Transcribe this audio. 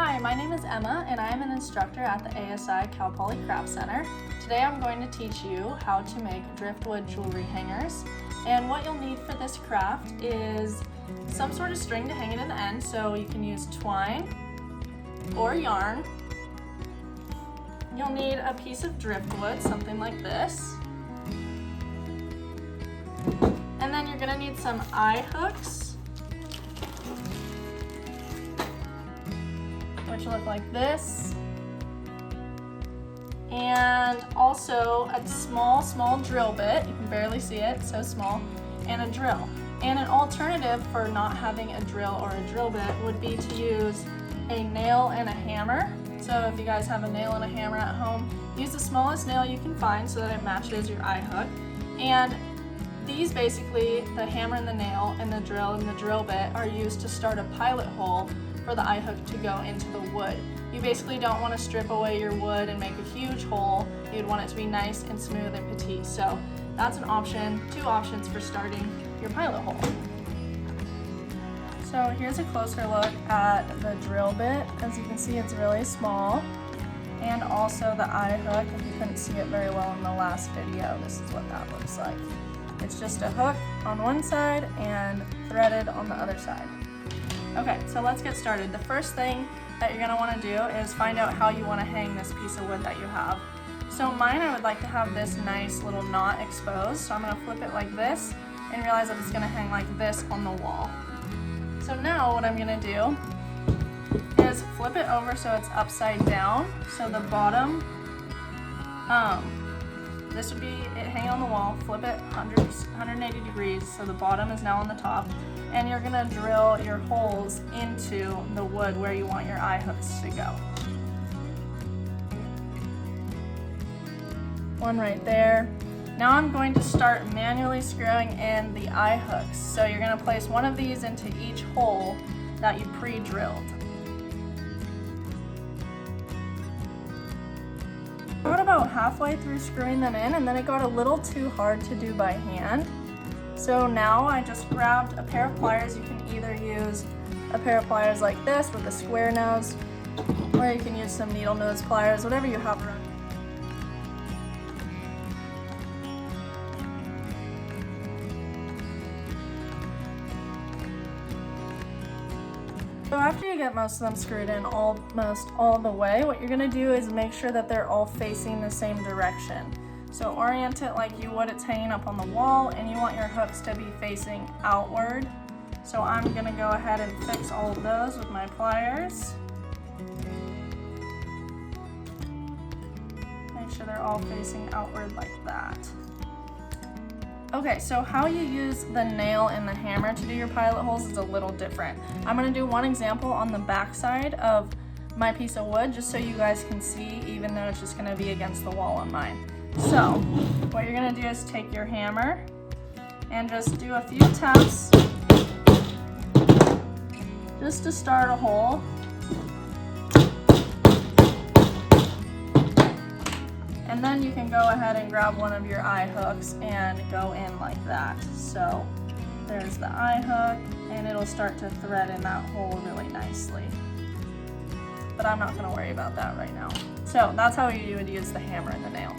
Hi, my name is Emma and I am an instructor at the ASI Cal Poly Craft Center. Today I'm going to teach you how to make driftwood jewelry hangers. And what you'll need for this craft is some sort of string to hang it in the end, so you can use twine or yarn. You'll need a piece of driftwood, something like this. And then you're going to need some eye hooks, which look like this, and also a small drill bit. You can barely see it, so small, and a drill. And an alternative for not having a drill or a drill bit would be to use a nail and a hammer. So if you guys have a nail and a hammer at home, use the smallest nail you can find so that it matches your eye hook. And these basically, the hammer and the nail and the drill bit, are used to start a pilot hole for the eye hook to go into the wood. You basically don't want to strip away your wood and make a huge hole. You'd want it to be nice and smooth and petite. So that's an option, two options for starting your pilot hole. So here's a closer look at the drill bit. As you can see, it's really small. And also the eye hook. If you couldn't see it very well in the last video, this is what that looks like. It's just a hook on one side and threaded on the other side. Okay, so let's get started. The first thing that you're going to want to do is find out how you want to hang this piece of wood that you have. So mine, I would like to have this nice little knot exposed. So I'm going to flip it like this and realize that it's going to hang like this on the wall. So now what I'm going to do is flip it over so it's upside down. So the bottom, this would be it hanging on the wall. Flip it 180 degrees so the bottom is now on the top. And you're going to drill your holes into the wood where you want your eye hooks to go. One right there. Now I'm going to start manually screwing in the eye hooks. So you're going to place one of these into each hole that you pre-drilled. I got about halfway through screwing them in, and then it got a little too hard to do by hand. So now I just grabbed a pair of pliers. You can either use a pair of pliers like this with a square nose, or you can use some needle nose pliers, whatever you have around. So after you get most of them screwed in almost all the way, what you're going to do is make sure that they're all facing the same direction. So orient it like you would it's hanging up on the wall, and you want your hooks to be facing outward. So I'm going to go ahead and fix all of those with my pliers. Make sure they're all facing outward like that. Okay, so how you use the nail and the hammer to do your pilot holes is a little different. I'm going to do one example on the back side of my piece of wood just so you guys can see, even though it's just going to be against the wall on mine. So what you're going to do is take your hammer and just do a few taps just to start a hole. And then you can go ahead and grab one of your eye hooks and go in like that. So there's the eye hook, and it'll start to thread in that hole really nicely. But I'm not going to worry about that right now. So that's how you would use the hammer and the nail.